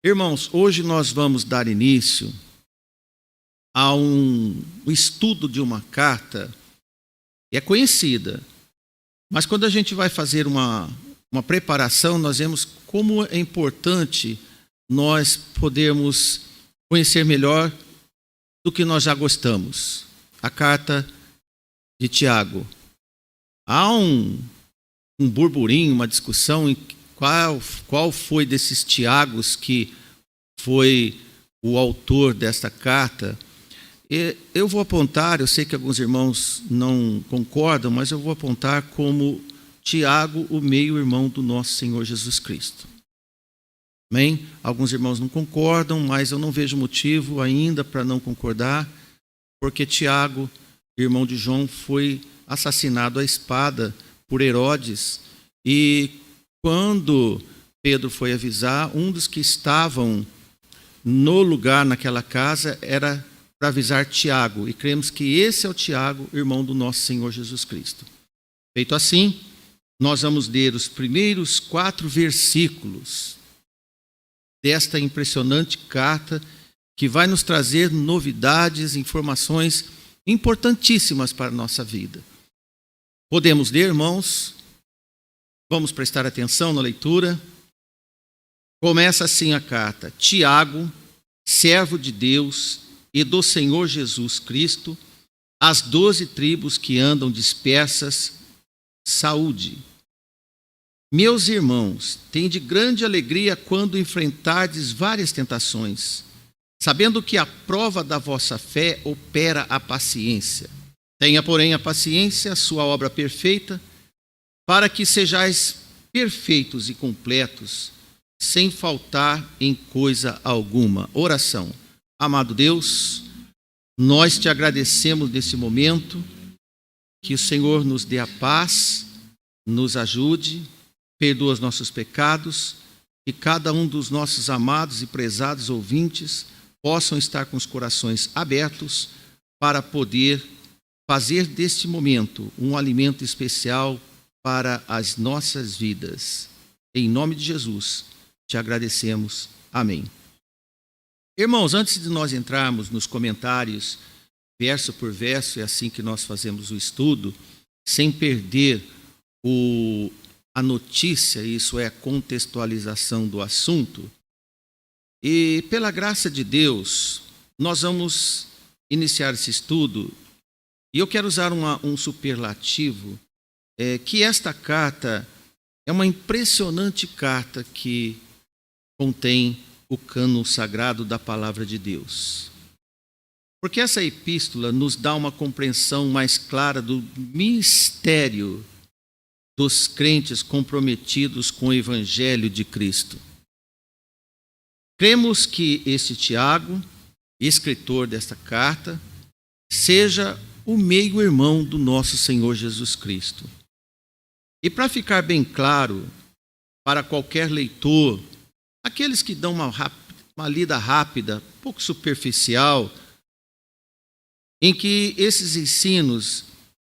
Irmãos, hoje nós vamos dar início a um estudo de uma carta que é conhecida, mas quando a gente vai fazer uma preparação, nós vemos como é importante nós podermos conhecer melhor do que nós já gostamos. A carta de Tiago. Há um burburinho, uma discussão em qual foi desses Tiagos que foi o autor desta carta. Eu vou apontar, eu sei que alguns irmãos não concordam, mas eu vou apontar como Tiago, o meio-irmão do nosso Senhor Jesus Cristo. Amém? Alguns irmãos não concordam, mas eu não vejo motivo ainda para não concordar, porque Tiago, irmão de João, foi assassinado à espada por Herodes, e quando Pedro foi avisar, um dos que estavam no lugar naquela casa era para avisar Tiago, e cremos que esse é o Tiago, irmão do nosso Senhor Jesus Cristo. Feito assim, nós vamos ler os primeiros 4 versículos desta impressionante carta que vai nos trazer novidades, informações importantíssimas para a nossa vida. Podemos ler, irmãos? Vamos prestar atenção na leitura. Começa assim a carta. Tiago, servo de Deus e do Senhor Jesus Cristo, as 12 tribos que andam dispersas, saúde. Meus irmãos, tende grande alegria quando enfrentardes várias tentações, sabendo que a prova da vossa fé opera a paciência. Tenha, porém, a paciência, a sua obra perfeita, para que sejais perfeitos e completos, sem faltar em coisa alguma. Oração. Amado Deus, nós te agradecemos nesse momento, que o Senhor nos dê a paz, nos ajude, perdoa os nossos pecados, que cada um dos nossos amados e prezados ouvintes possam estar com os corações abertos para poder fazer deste momento um alimento especial para as nossas vidas. Em nome de Jesus, te agradecemos. Amém. Irmãos, antes de nós entrarmos nos comentários, verso por verso, é assim que nós fazemos o estudo, sem perder a notícia, isso é a contextualização do assunto. E pela graça de Deus, nós vamos iniciar esse estudo, e eu quero usar um superlativo, que esta carta é uma impressionante carta que contém o cânon sagrado da palavra de Deus. Porque essa epístola nos dá uma compreensão mais clara do mistério dos crentes comprometidos com o Evangelho de Cristo. Cremos que esse Tiago, escritor desta carta, seja o meio-irmão do nosso Senhor Jesus Cristo. E para ficar bem claro para qualquer leitor, aqueles que dão uma lida rápida, pouco superficial, em que esses ensinos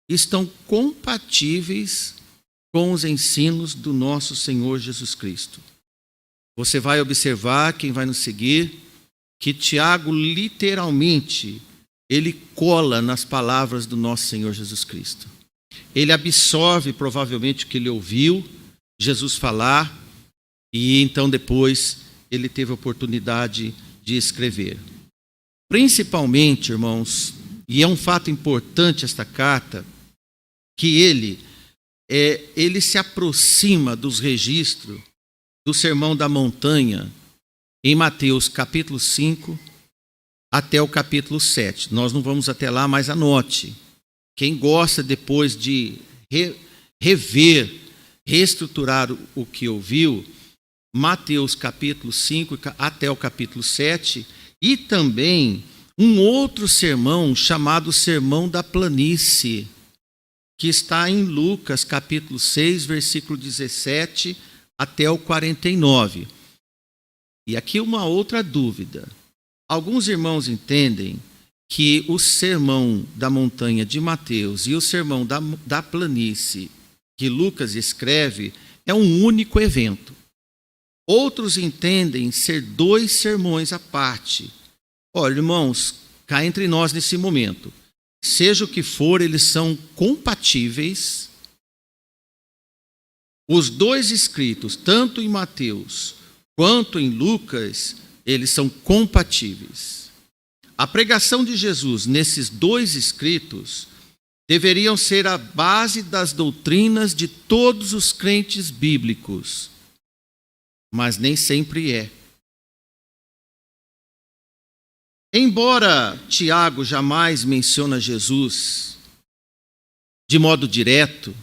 estão compatíveis com os ensinos do nosso Senhor Jesus Cristo. Você vai observar, quem vai nos seguir, que Tiago literalmente, ele cola nas palavras do nosso Senhor Jesus Cristo. Ele absorve provavelmente o que ele ouviu Jesus falar, e então depois ele teve a oportunidade de escrever. Principalmente, irmãos, e é um fato importante esta carta, que ele se aproxima dos registros do Sermão da Montanha em Mateus capítulo 5 até o capítulo 7. Nós não vamos até lá, mas anote. Quem gosta depois de rever, reestruturar o que ouviu, Mateus capítulo 5 até o capítulo 7, e também um outro sermão chamado Sermão da Planície, que está em Lucas capítulo 6, versículo 17 até o 49. E aqui uma outra dúvida. Alguns irmãos entendem que o Sermão da Montanha de Mateus e o Sermão da Planície que Lucas escreve é um único evento. Outros entendem ser 2 sermões à parte. Olha, irmãos, cá entre nós nesse momento, seja o que for, eles são compatíveis. Os 2 escritos, tanto em Mateus quanto em Lucas, eles são compatíveis. A pregação de Jesus nesses 2 escritos deveriam ser a base das doutrinas de todos os crentes bíblicos, mas nem sempre é. Embora Tiago jamais mencione Jesus de modo direto,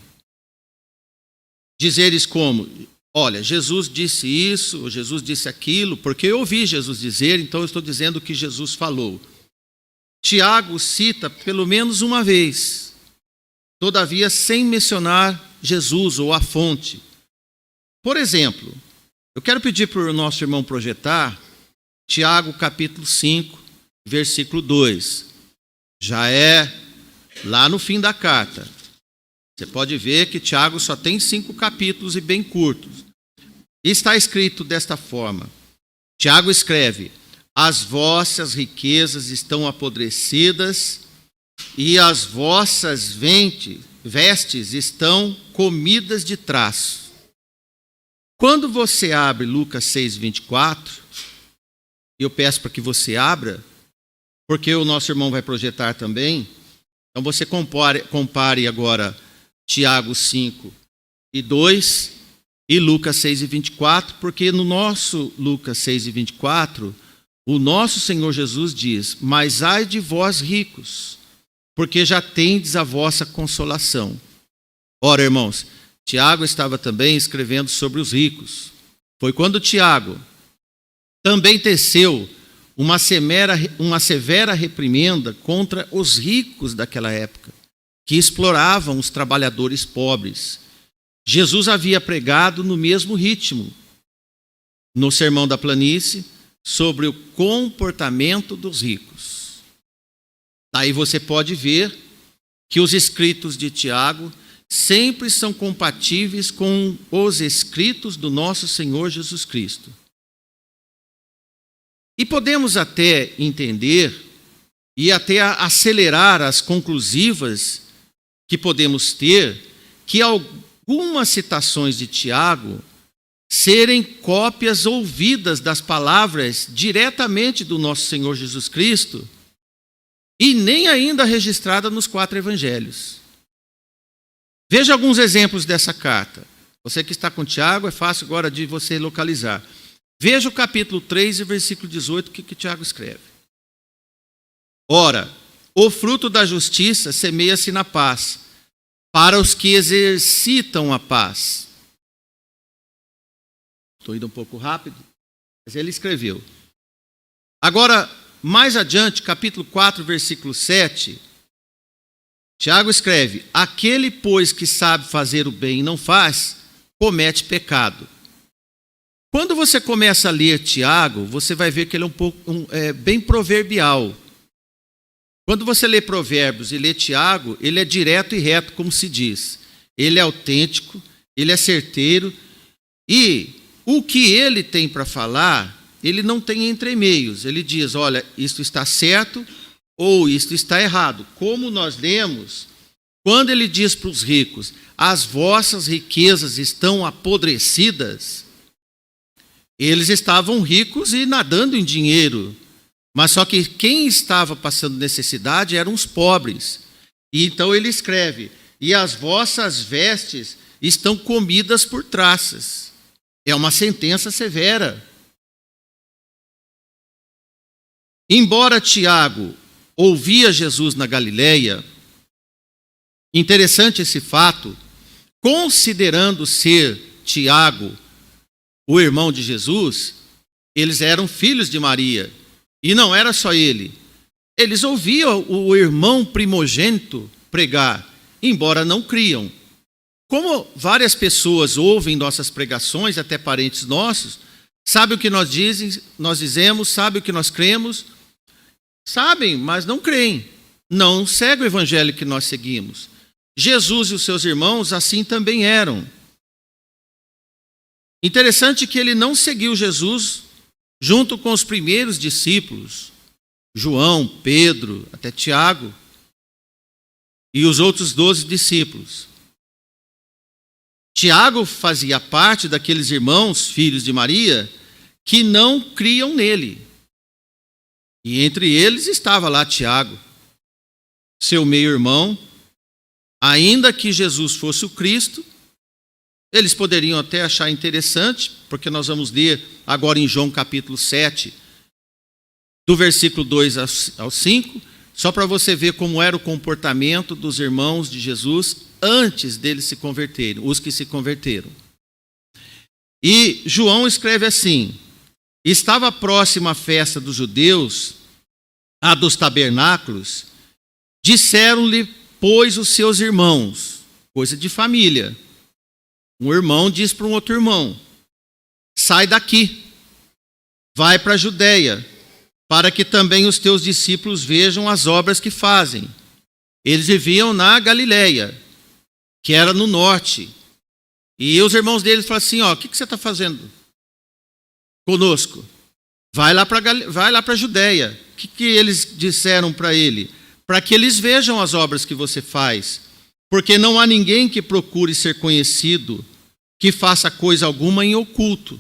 dizeres como, olha, Jesus disse isso, Jesus disse aquilo, porque eu ouvi Jesus dizer, então eu estou dizendo o que Jesus falou. Tiago cita pelo menos uma vez, todavia sem mencionar Jesus ou a fonte. Por exemplo, eu quero pedir para o nosso irmão projetar Tiago capítulo 5, versículo 2. Já é lá no fim da carta. Você pode ver que Tiago só tem 5 capítulos e bem curtos. E está escrito desta forma. Tiago escreve: as vossas riquezas estão apodrecidas e as vossas vestes estão comidas de traço. Quando você abre Lucas 6:24, eu peço para que você abra, porque o nosso irmão vai projetar também. Então você compare agora Tiago 5:2 e Lucas 6:24, porque no nosso Lucas 6:24, o nosso Senhor Jesus diz: mas ai de vós ricos, porque já tendes a vossa consolação. Ora, irmãos, Tiago estava também escrevendo sobre os ricos. Foi quando Tiago também teceu uma severa reprimenda contra os ricos daquela época, que exploravam os trabalhadores pobres. Jesus havia pregado no mesmo ritmo, no Sermão da Planície, sobre o comportamento dos ricos. Daí você pode ver que os escritos de Tiago sempre são compatíveis com os escritos do nosso Senhor Jesus Cristo. E podemos até entender e até acelerar as conclusivas que podemos ter, que algumas citações de Tiago serem cópias ouvidas das palavras diretamente do nosso Senhor Jesus Cristo e nem ainda registrada nos 4 evangelhos. Veja alguns exemplos dessa carta. Você que está com Tiago, é fácil agora de você localizar. Veja o capítulo 3 e versículo 18, o que Tiago escreve. Ora, o fruto da justiça semeia-se na paz, para os que exercitam a paz. Estou indo um pouco rápido, mas ele escreveu. Agora, mais adiante, capítulo 4, versículo 7, Tiago escreve: aquele, pois, que sabe fazer o bem e não faz, comete pecado. Quando você começa a ler Tiago, você vai ver que ele é bem proverbial. Quando você lê Provérbios e lê Tiago, ele é direto e reto, como se diz. Ele é autêntico, ele é certeiro, e o que ele tem para falar, ele não tem entremeios. Ele diz, olha, isto está certo ou isto está errado. Como nós lemos, quando ele diz para os ricos, as vossas riquezas estão apodrecidas, eles estavam ricos e nadando em dinheiro, mas só que quem estava passando necessidade eram os pobres. E então ele escreve, e as vossas vestes estão comidas por traças. É uma sentença severa. Embora Tiago ouvia Jesus na Galileia, interessante esse fato, considerando ser Tiago o irmão de Jesus, eles eram filhos de Maria. E não era só ele. Eles ouviam o irmão primogênito pregar, embora não criam. Como várias pessoas ouvem nossas pregações, até parentes nossos, sabem o que nós dizemos, sabem o que nós cremos, sabem, mas não creem. Não seguem o evangelho que nós seguimos. Jesus e os seus irmãos assim também eram. Interessante que ele não seguiu Jesus junto com os primeiros discípulos, João, Pedro, até Tiago, e os outros 12 discípulos. Tiago fazia parte daqueles irmãos, filhos de Maria, que não criam nele. E entre eles estava lá Tiago, seu meio-irmão. Ainda que Jesus fosse o Cristo, eles poderiam até achar interessante, porque nós vamos ler agora em João capítulo 7, do versículo 2 ao 5, só para você ver como era o comportamento dos irmãos de Jesus antes deles se converterem, os que se converteram. E João escreve assim: estava próxima a festa dos judeus, a dos tabernáculos, disseram-lhe, pois, os seus irmãos, coisa de família. Um irmão diz para um outro irmão: sai daqui, vai para a Judeia, para que também os teus discípulos vejam as obras que fazem. Eles viviam na Galileia, que era no norte. E os irmãos deles falaram assim: ó, o que você está fazendo conosco? Vai lá para a Judeia. O que eles disseram para ele? Para que eles vejam as obras que você faz. Porque não há ninguém que procure ser conhecido, que faça coisa alguma em oculto.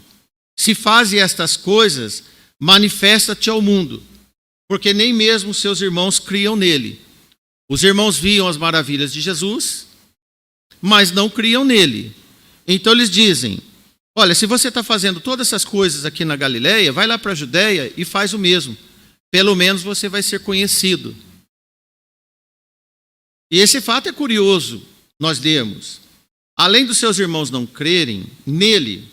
Se fazes estas coisas, manifesta-te ao mundo, porque nem mesmo seus irmãos criam nele. Os irmãos viam as maravilhas de Jesus, mas não criam nele. Então eles dizem: olha, se você está fazendo todas essas coisas aqui na Galileia, vai lá para a Judeia e faz o mesmo. Pelo menos você vai ser conhecido. E esse fato é curioso, nós lemos. Além dos seus irmãos não crerem nele,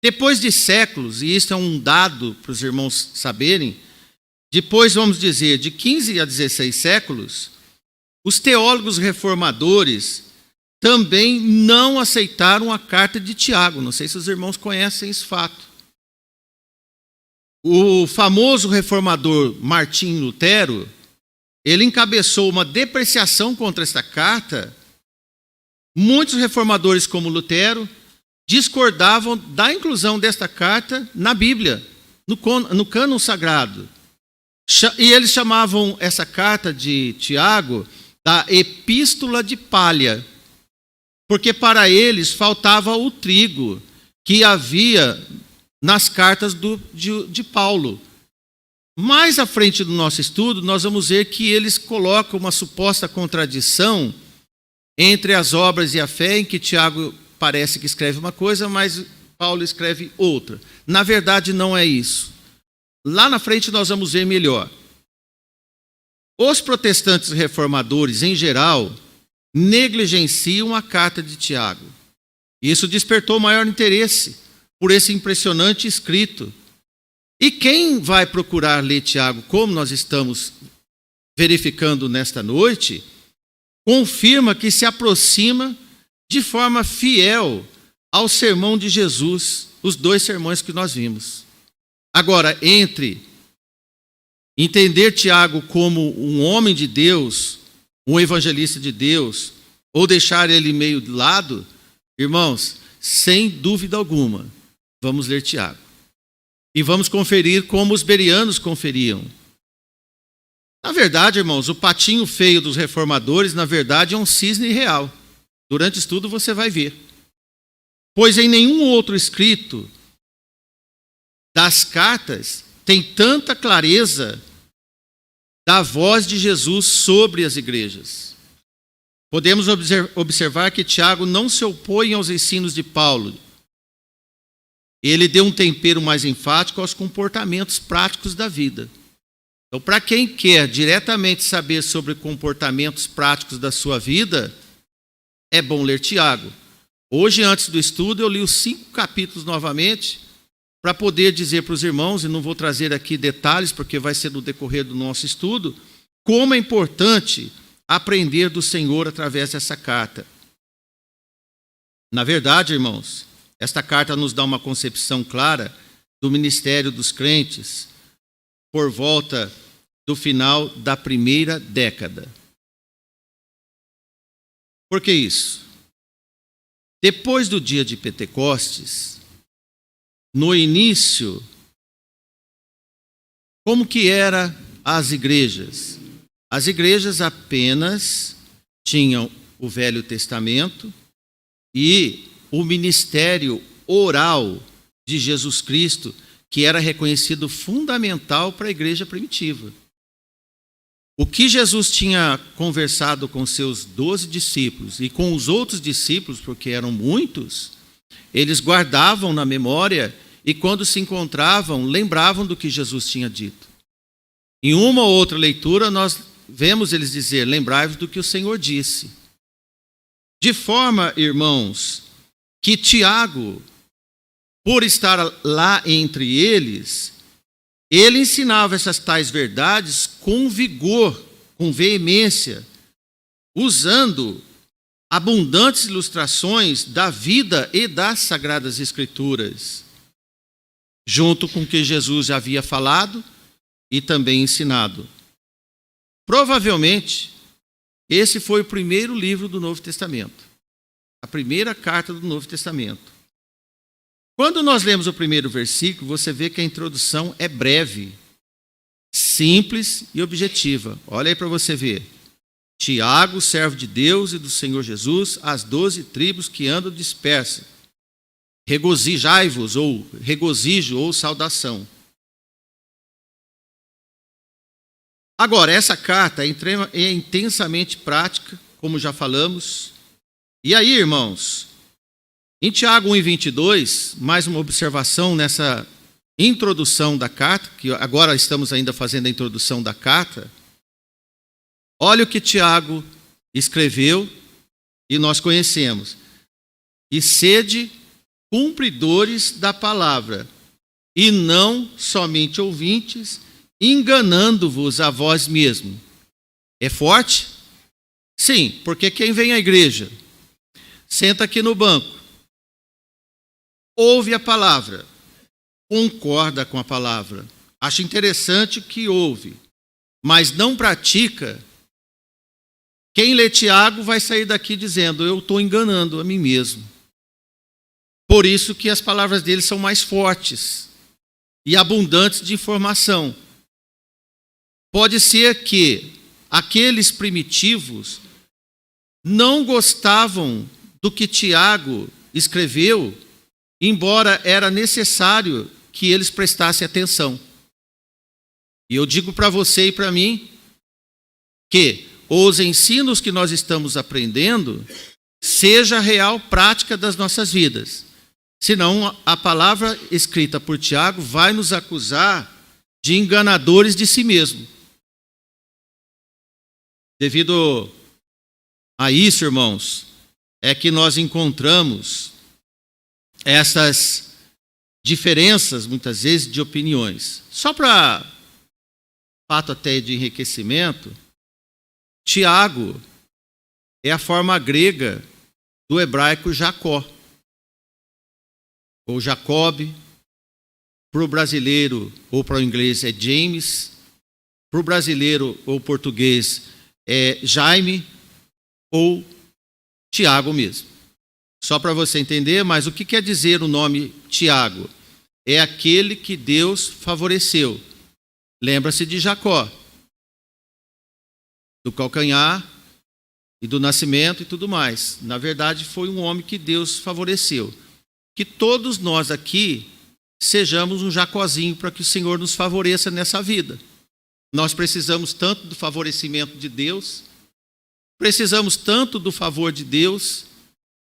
depois de séculos, e isso é um dado para os irmãos saberem, depois, vamos dizer, de 15 a 16 séculos, os teólogos reformadores também não aceitaram a carta de Tiago. Não sei se os irmãos conhecem esse fato. O famoso reformador Martim Lutero, ele encabeçou uma depreciação contra esta carta. Muitos reformadores, como Lutero, discordavam da inclusão desta carta na Bíblia, no cânon sagrado. E eles chamavam essa carta de Tiago da Epístola de Palha, porque para eles faltava o trigo que havia nas cartas de Paulo. Mais à frente do nosso estudo, nós vamos ver que eles colocam uma suposta contradição entre as obras e a fé, em que Tiago parece que escreve uma coisa, mas Paulo escreve outra. Na verdade, não é isso. Lá na frente nós vamos ver melhor. Os protestantes reformadores, em geral, negligenciam a carta de Tiago. Isso despertou maior interesse por esse impressionante escrito. E quem vai procurar ler Tiago, como nós estamos verificando nesta noite, confirma que se aproxima de forma fiel ao sermão de Jesus, os 2 sermões que nós vimos. Agora, entre entender Tiago como um homem de Deus, um evangelista de Deus, ou deixar ele meio de lado, irmãos, sem dúvida alguma, vamos ler Tiago. E vamos conferir como os bereanos conferiam. Na verdade, irmãos, o patinho feio dos reformadores, na verdade, é um cisne real. Durante o estudo você vai ver. Pois em nenhum outro escrito das cartas tem tanta clareza da voz de Jesus sobre as igrejas. Podemos observar que Tiago não se opõe aos ensinos de Paulo. Ele deu um tempero mais enfático aos comportamentos práticos da vida. Então, para quem quer diretamente saber sobre comportamentos práticos da sua vida, é bom ler Tiago. Hoje, antes do estudo, eu li os 5 capítulos novamente, para poder dizer para os irmãos, e não vou trazer aqui detalhes, porque vai ser no decorrer do nosso estudo, como é importante aprender do Senhor através dessa carta. Na verdade, irmãos, esta carta nos dá uma concepção clara do ministério dos crentes por volta do final da primeira década. Por que isso? Depois do dia de Pentecostes, no início, como que eram as igrejas? As igrejas apenas tinham o Velho Testamento e o ministério oral de Jesus Cristo, que era reconhecido fundamental para a igreja primitiva. O que Jesus tinha conversado com seus 12 discípulos e com os outros discípulos, porque eram muitos, eles guardavam na memória e quando se encontravam, lembravam do que Jesus tinha dito. Em uma ou outra leitura, nós vemos eles dizer, lembrai-vos do que o Senhor disse. De forma, irmãos, que Tiago, por estar lá entre eles, ele ensinava essas tais verdades com vigor, com veemência, usando abundantes ilustrações da vida e das Sagradas Escrituras, junto com o que Jesus já havia falado e também ensinado. Provavelmente, esse foi o primeiro livro do Novo Testamento, a primeira carta do Novo Testamento. Quando nós lemos o primeiro versículo, você vê que a introdução é breve, simples e objetiva. Olha aí para você ver. Tiago, servo de Deus e do Senhor Jesus, as 12 tribos que andam dispersas. Regozijai-vos, ou regozijo, ou saudação. Agora, essa carta é intensamente prática, como já falamos. E aí, irmãos, em Tiago 1:22, mais uma observação nessa introdução da carta, que agora estamos ainda fazendo a introdução da carta. Olha o que Tiago escreveu e nós conhecemos. E sede cumpridores da palavra, e não somente ouvintes, enganando-vos a vós mesmo. É forte? Sim, porque quem vem à igreja, senta aqui no banco, ouve a palavra, concorda com a palavra, acha interessante que ouve, mas não pratica. Quem lê Tiago vai sair daqui dizendo, eu estou enganando a mim mesmo. Por isso que as palavras dele são mais fortes e abundantes de informação. Pode ser que aqueles primitivos não gostavam do que Tiago escreveu, embora era necessário que eles prestassem atenção. E eu digo para você e para mim que os ensinos que nós estamos aprendendo seja a real prática das nossas vidas. Senão a palavra escrita por Tiago vai nos acusar de enganadores de si mesmo. Devido a isso, irmãos, é que nós encontramos essas diferenças, muitas vezes, de opiniões. Só para fato até de enriquecimento, Tiago é a forma grega do hebraico Jacó, ou Jacob. Para o brasileiro ou para o inglês é James, para o brasileiro ou português é Jaime ou Tiago mesmo. Só para você entender, mas o que quer dizer o nome Tiago? É aquele que Deus favoreceu. Lembra-se de Jacó, do calcanhar e do nascimento e tudo mais. Na verdade, foi um homem que Deus favoreceu. Que todos nós aqui sejamos um Jacózinho para que o Senhor nos favoreça nessa vida. Nós precisamos tanto do favorecimento de Deus, precisamos tanto do favor de Deus,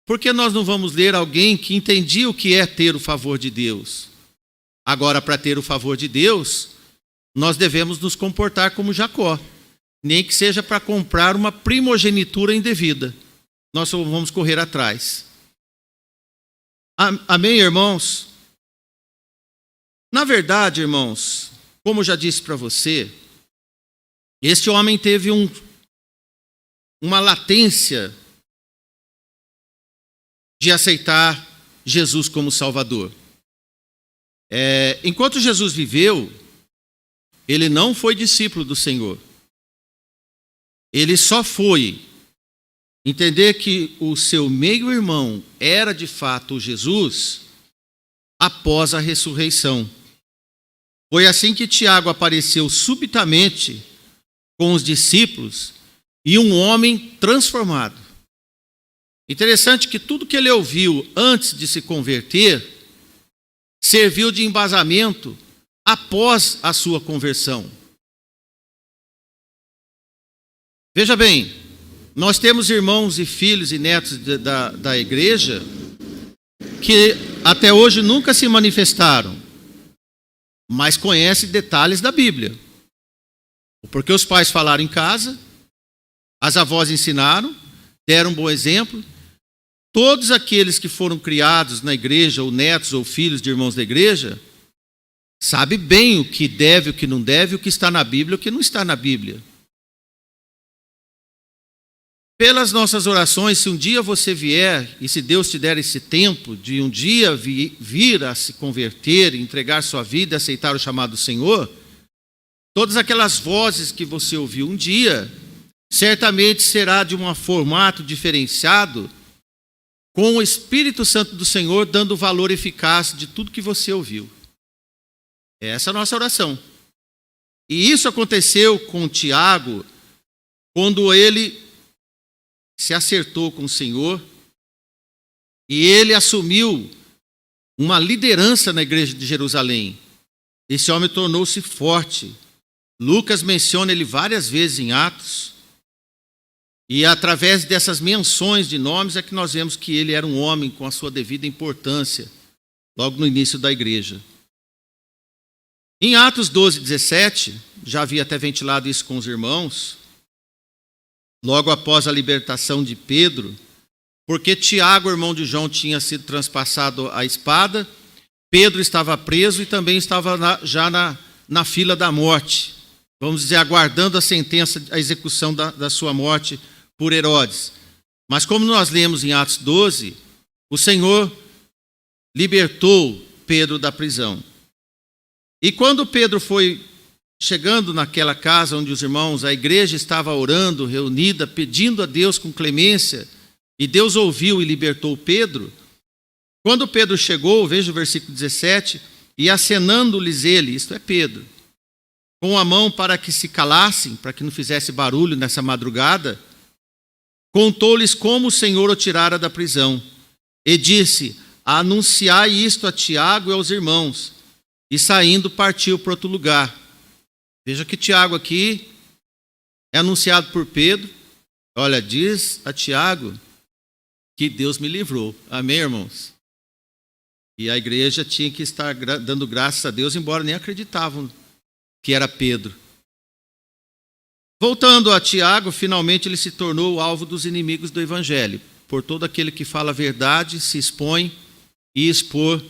porque nós não vamos ler alguém que entendia o que é ter o favor de Deus. Agora, para ter o favor de Deus, nós devemos nos comportar como Jacó, nem que seja para comprar uma primogenitura indevida. Nós só vamos correr atrás. Amém, irmãos? Na verdade, irmãos, como eu já disse para você, este homem teve uma latência de aceitar Jesus como Salvador. Enquanto Jesus viveu, ele não foi discípulo do Senhor. Ele só foi entender que o seu meio-irmão era de fato Jesus após a ressurreição. Foi assim que Tiago apareceu subitamente com os discípulos e um homem transformado. Interessante que tudo que ele ouviu antes de se converter serviu de embasamento após a sua conversão. Veja bem, nós temos irmãos e filhos e netos da igreja que até hoje nunca se manifestaram, mas conhecem detalhes da Bíblia. Porque os pais falaram em casa, as avós ensinaram, deram um bom exemplo. Todos aqueles que foram criados na igreja, ou netos ou filhos de irmãos da igreja, sabem bem o que deve, o que não deve, o que está na Bíblia, o que não está na Bíblia. Pelas nossas orações, se um dia você vier, e se Deus te der esse tempo de um dia vir a se converter, entregar sua vida e aceitar o chamado do Senhor, todas aquelas vozes que você ouviu um dia, certamente será de um formato diferenciado, com o Espírito Santo do Senhor dando valor eficaz de tudo que você ouviu. Essa é a nossa oração. E isso aconteceu com Tiago, quando ele se acertou com o Senhor e ele assumiu uma liderança na igreja de Jerusalém. Esse homem tornou-se forte. Lucas menciona ele várias vezes em Atos. E através dessas menções de nomes é que nós vemos que ele era um homem com a sua devida importância, logo no início da igreja. Em Atos 12, 17, já havia até ventilado isso com os irmãos, logo após a libertação de Pedro, porque Tiago, irmão de João, tinha sido transpassado a espada, Pedro estava preso e também estava já na fila da morte, vamos dizer, aguardando a sentença, a execução da sua morte por Herodes. Mas como nós lemos em Atos 12, o Senhor libertou Pedro da prisão. E quando Pedro foi chegando naquela casa onde os irmãos, a igreja estava orando, reunida, pedindo a Deus com clemência, e Deus ouviu e libertou Pedro, quando Pedro chegou, veja o versículo 17, e acenando-lhes ele, isto é Pedro, com a mão para que se calassem, para que não fizesse barulho nessa madrugada, contou-lhes como o Senhor o tirara da prisão, e disse: anunciai isto a Tiago e aos irmãos, e saindo partiu para outro lugar. Veja que Tiago aqui é anunciado por Pedro. Olha, diz a Tiago que Deus me livrou. Amém, irmãos? E a igreja tinha que estar dando graças a Deus, embora nem acreditavam que era Pedro. Voltando a Tiago, finalmente ele se tornou o alvo dos inimigos do evangelho. Por todo aquele que fala a verdade, se expõe e expor,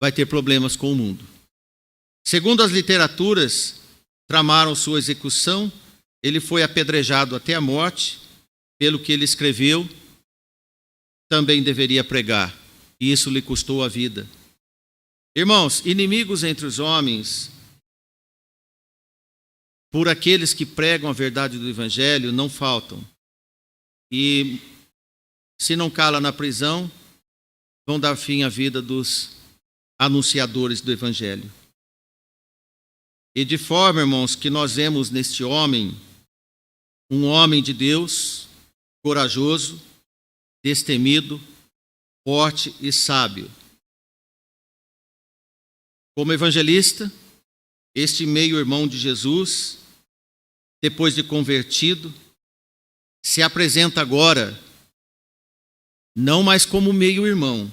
vai ter problemas com o mundo. Segundo as literaturas, tramaram sua execução, ele foi apedrejado até a morte, pelo que ele escreveu, também deveria pregar, e isso lhe custou a vida. Irmãos, inimigos entre os homens, por aqueles que pregam a verdade do evangelho, não faltam. E se não cala na prisão, vão dar fim à vida dos anunciadores do evangelho. E de forma, irmãos, que nós vemos neste homem, um homem de Deus, corajoso, destemido, forte e sábio. Como evangelista, este meio-irmão de Jesus, depois de convertido, se apresenta agora, não mais como meio-irmão,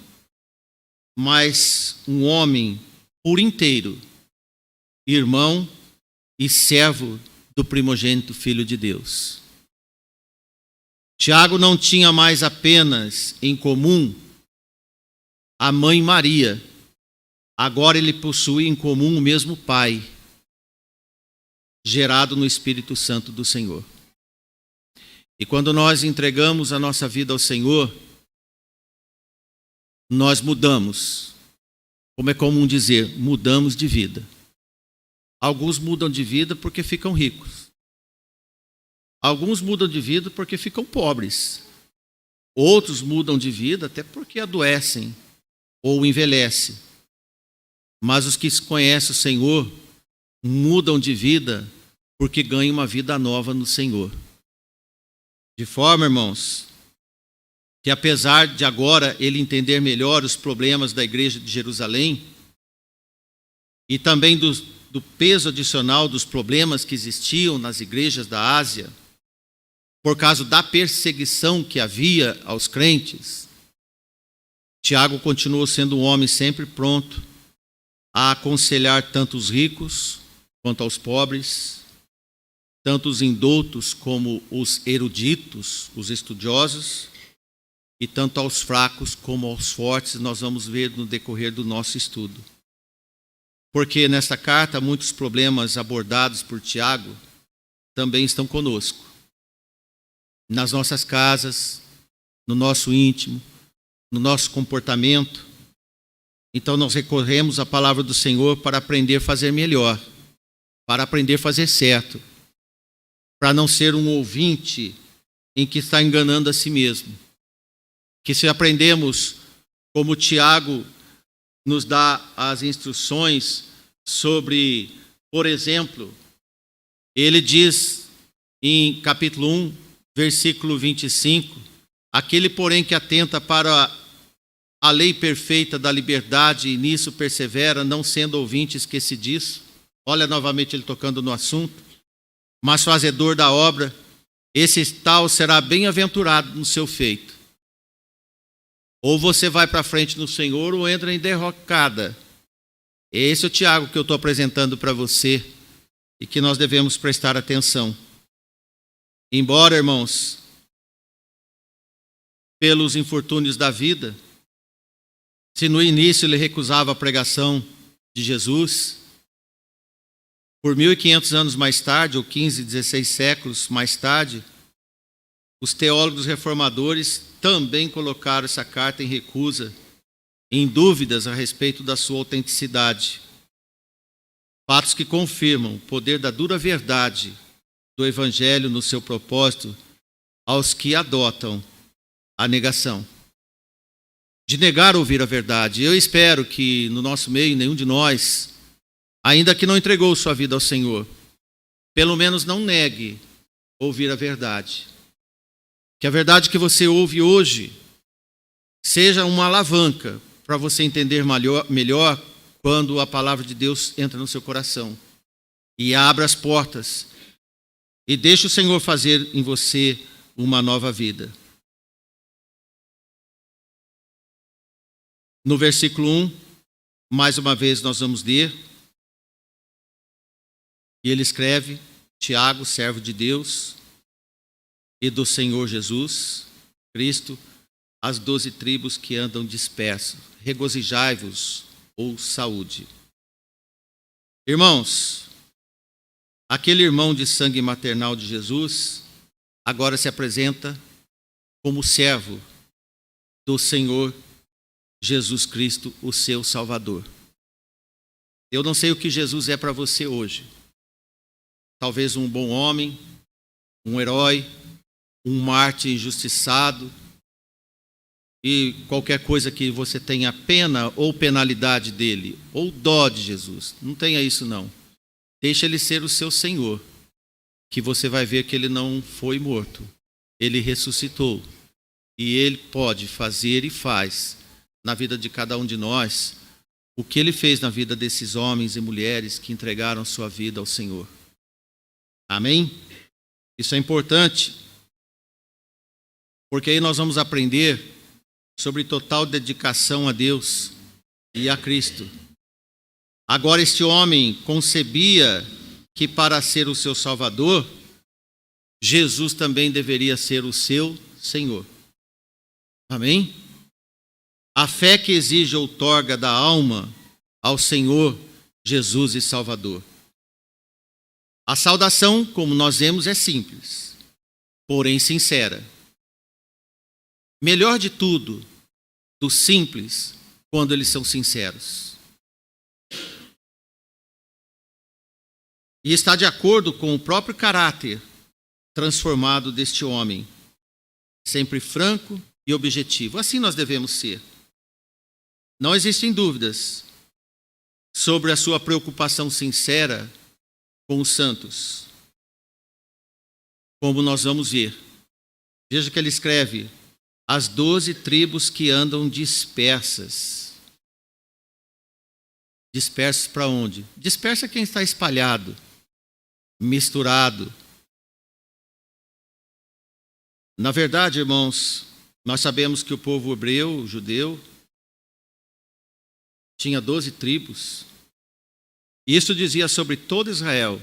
mas um homem por inteiro, irmão e servo do primogênito Filho de Deus. Tiago não tinha mais apenas em comum a mãe Maria, agora ele possui em comum o mesmo pai, gerado no Espírito Santo do Senhor. E quando nós entregamos a nossa vida ao Senhor, nós mudamos, como é comum dizer, mudamos de vida. Alguns mudam de vida porque ficam ricos. Alguns mudam de vida porque ficam pobres. Outros mudam de vida até porque adoecem ou envelhecem. Mas os que conhecem o Senhor mudam de vida porque ganham uma vida nova no Senhor. De forma, irmãos, que apesar de agora ele entender melhor os problemas da igreja de Jerusalém e também do peso adicional dos problemas que existiam nas igrejas da Ásia, por causa da perseguição que havia aos crentes, Tiago continuou sendo um homem sempre pronto a aconselhar tanto os ricos quanto aos pobres, tanto os indoutos como os eruditos, os estudiosos, e tanto aos fracos como aos fortes. Nós vamos ver no decorrer do nosso estudo. Porque nesta carta, muitos problemas abordados por Tiago também estão conosco. Nas nossas casas, no nosso íntimo, no nosso comportamento. Então nós recorremos à palavra do Senhor para aprender a fazer melhor, para aprender a fazer certo, para não ser um ouvinte em que está enganando a si mesmo. Que se aprendemos, como Tiago nos dá as instruções sobre, por exemplo, ele diz em capítulo 1, versículo 25, aquele, porém, que atenta para a lei perfeita da liberdade e nisso persevera, não sendo ouvinte esquecidiço. Olha novamente ele tocando no assunto. Mas fazedor da obra, esse tal será bem-aventurado no seu feito. Ou você vai para frente no Senhor ou entra em derrocada. Esse é o Tiago que eu estou apresentando para você e que nós devemos prestar atenção. Embora, irmãos, pelos infortúnios da vida, se no início ele recusava a pregação de Jesus, por 1500 anos mais tarde, ou 15, 16 séculos mais tarde, os teólogos reformadores também colocaram essa carta em recusa, em dúvidas a respeito da sua autenticidade. Fatos que confirmam o poder da dura verdade do Evangelho no seu propósito aos que adotam a negação. De negar ouvir a verdade. Eu espero que no nosso meio nenhum de nós, ainda que não entregou sua vida ao Senhor, pelo menos não negue ouvir a verdade. Que a verdade que você ouve hoje seja uma alavanca para você entender melhor quando a palavra de Deus entra no seu coração e abra as portas e deixe o Senhor fazer em você uma nova vida. No versículo 1, mais uma vez nós vamos ler, e ele escreve: Tiago, servo de Deus e do Senhor Jesus Cristo, as 12 tribos que andam dispersos, regozijai-vos ou saúde. Irmãos, aquele irmão de sangue maternal de Jesus agora se apresenta como servo do Senhor Jesus Cristo, o seu Salvador. Eu não sei o que Jesus é para você hoje. Talvez um bom homem, um herói, um mártir injustiçado, e qualquer coisa que você tenha pena ou penalidade dele, ou dó de Jesus. Não tenha isso não. Deixa ele ser o seu Senhor, que você vai ver que ele não foi morto. Ele ressuscitou. E ele pode fazer e faz na vida de cada um de nós o que ele fez na vida desses homens e mulheres que entregaram sua vida ao Senhor. Amém? Isso é importante, porque aí nós vamos aprender sobre total dedicação a Deus e a Cristo. Agora, este homem concebia que para ser o seu Salvador, Jesus também deveria ser o seu Senhor. Amém? A fé que exige outorga da alma ao Senhor Jesus e Salvador. A saudação, como nós vemos, é simples, porém sincera. Melhor de tudo, do simples, quando eles são sinceros. E está de acordo com o próprio caráter transformado deste homem, sempre franco e objetivo. Assim nós devemos ser. Não existem dúvidas sobre a sua preocupação sincera com os santos, como nós vamos ver. Veja que ele escreve: as 12 tribos que andam dispersas. Dispersos para onde? Disperso é quem está espalhado, misturado. Na verdade, irmãos, nós sabemos que o povo hebreu, o judeu, tinha 12 tribos. E isso dizia sobre todo Israel.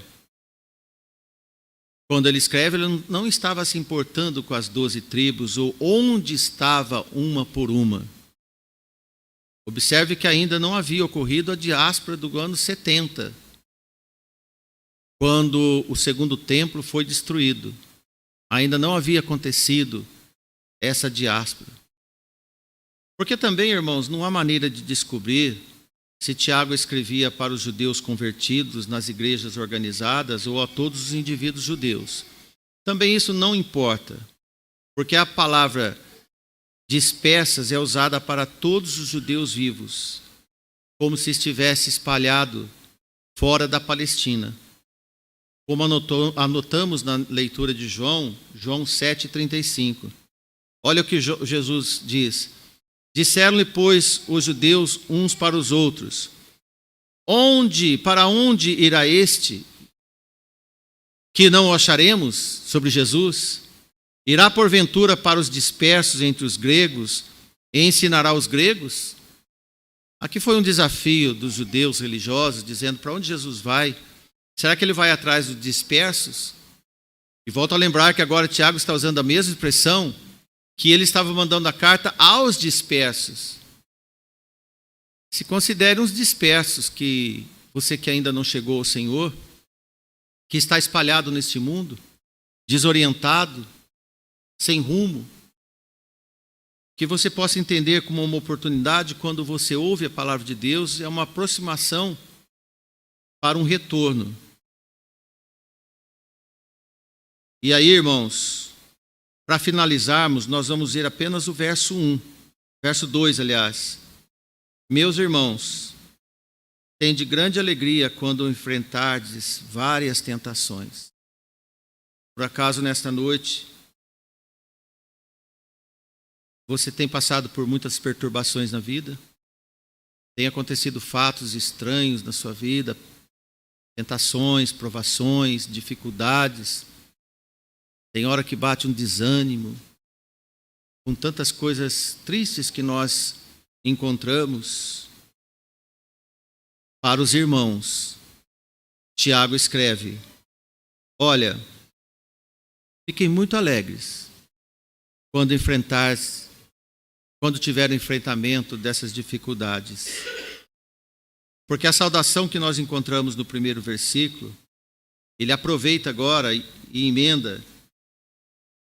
Quando ele escreve, ele não estava se importando com as 12 tribos ou onde estava uma por uma. Observe que ainda não havia ocorrido a diáspora do ano 70, quando o segundo templo foi destruído. Ainda não havia acontecido essa diáspora. Porque também, irmãos, não há maneira de descobrir se Tiago escrevia para os judeus convertidos nas igrejas organizadas ou a todos os indivíduos judeus. Também isso não importa, porque a palavra dispersas é usada para todos os judeus vivos, como se estivesse espalhado fora da Palestina. Como anotamos na leitura de João 7,35. Olha o que Jesus diz. Disseram-lhe, pois, os judeus uns para os outros: para onde irá este, que não o acharemos? Sobre Jesus? Irá porventura para os dispersos entre os gregos e ensinará os gregos? Aqui foi um desafio dos judeus religiosos, dizendo: para onde Jesus vai? Será que ele vai atrás dos dispersos? E volto a lembrar que agora Tiago está usando a mesma expressão, que ele estava mandando a carta aos dispersos. Se considere uns dispersos, que você que ainda não chegou ao Senhor, que está espalhado neste mundo, desorientado, sem rumo, que você possa entender como uma oportunidade quando você ouve a palavra de Deus, é uma aproximação para um retorno. E aí, irmãos, para finalizarmos, nós vamos ver apenas o verso 1, verso 2, aliás. Meus irmãos, tende grande alegria quando enfrentardes várias tentações. Por acaso, nesta noite, você tem passado por muitas perturbações na vida? Tem acontecido fatos estranhos na sua vida? Tentações, provações, dificuldades? Tem hora que bate um desânimo, com tantas coisas tristes que nós encontramos. Para os irmãos, Tiago escreve: olha, fiquem muito alegres quando tiver enfrentamento dessas dificuldades. Porque a saudação que nós encontramos no primeiro versículo, ele aproveita agora e emenda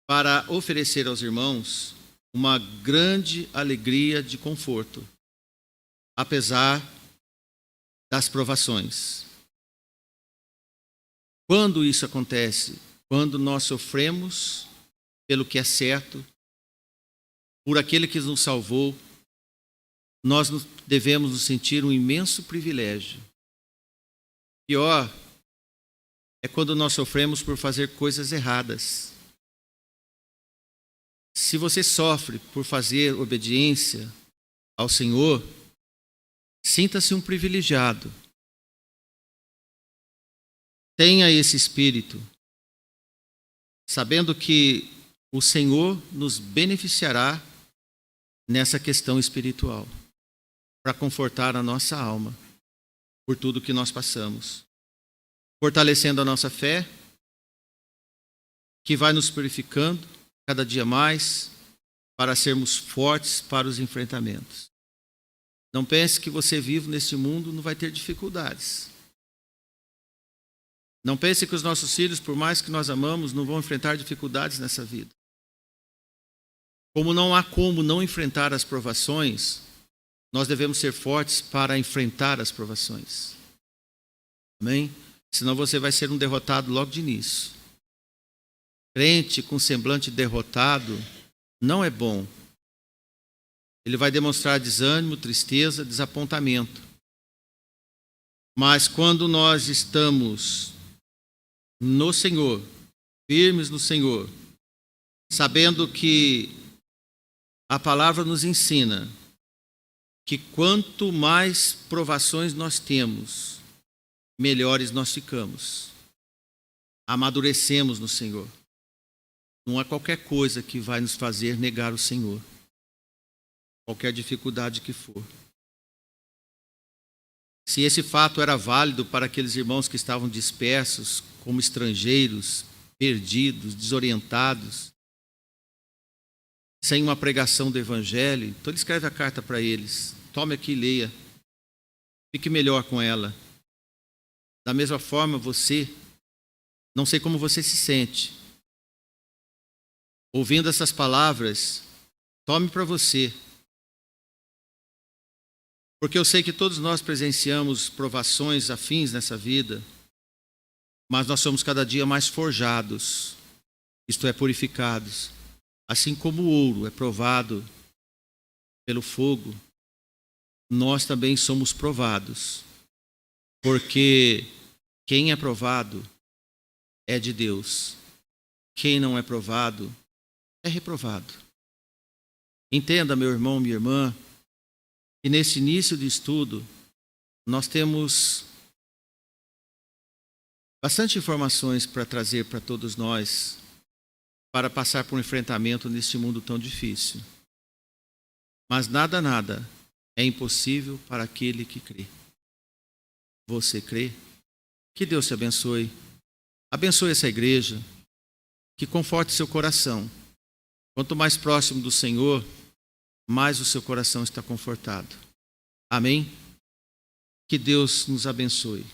para oferecer aos irmãos uma grande alegria de conforto, apesar das provações. Quando isso acontece? Quando nós sofremos pelo que é certo, por aquele que nos salvou, nós devemos nos sentir um imenso privilégio. Pior é quando nós sofremos por fazer coisas erradas. Se você sofre por fazer obediência ao Senhor, sinta-se um privilegiado. Tenha esse espírito, sabendo que o Senhor nos beneficiará nessa questão espiritual, para confortar a nossa alma por tudo que nós passamos, fortalecendo a nossa fé, que vai nos purificando cada dia mais, para sermos fortes para os enfrentamentos. Não pense que você vive neste mundo não vai ter dificuldades. Não pense que os nossos filhos, por mais que nós amamos, não vão enfrentar dificuldades nessa vida. Como não há como não enfrentar as provações, nós devemos ser fortes para enfrentar as provações. Amém? Senão você vai ser um derrotado logo de início. Crente com semblante derrotado não é bom. ele vai demonstrar desânimo, tristeza, desapontamento. Mas quando nós estamos no Senhor, firmes no Senhor, sabendo que a palavra nos ensina que quanto mais provações nós temos, melhores nós ficamos. Amadurecemos no Senhor. Não há qualquer coisa que vai nos fazer negar o Senhor. Qualquer dificuldade que for. Se esse fato era válido para aqueles irmãos que estavam dispersos, como estrangeiros, perdidos, desorientados, sem uma pregação do Evangelho, então ele escreve a carta para eles. Tome aqui e leia. Fique melhor com ela. Da mesma forma, você, não sei como você se sente, ouvindo essas palavras, tome para você. Porque eu sei que todos nós presenciamos provações afins nessa vida, mas nós somos cada dia mais forjados, isto é, purificados. Assim como o ouro é provado pelo fogo, nós também somos provados. Porque quem é provado é de Deus. Quem não é provado é reprovado. Entenda, meu irmão, minha irmã, que nesse início de estudo nós temos bastante informações para trazer para todos nós, para passar por um enfrentamento neste mundo tão difícil. Mas nada é impossível para aquele que crê. Você crê? Que Deus te abençoe. Abençoe essa igreja, que conforte seu coração. Quanto mais próximo do Senhor, mais o seu coração está confortado. Amém? Que Deus nos abençoe.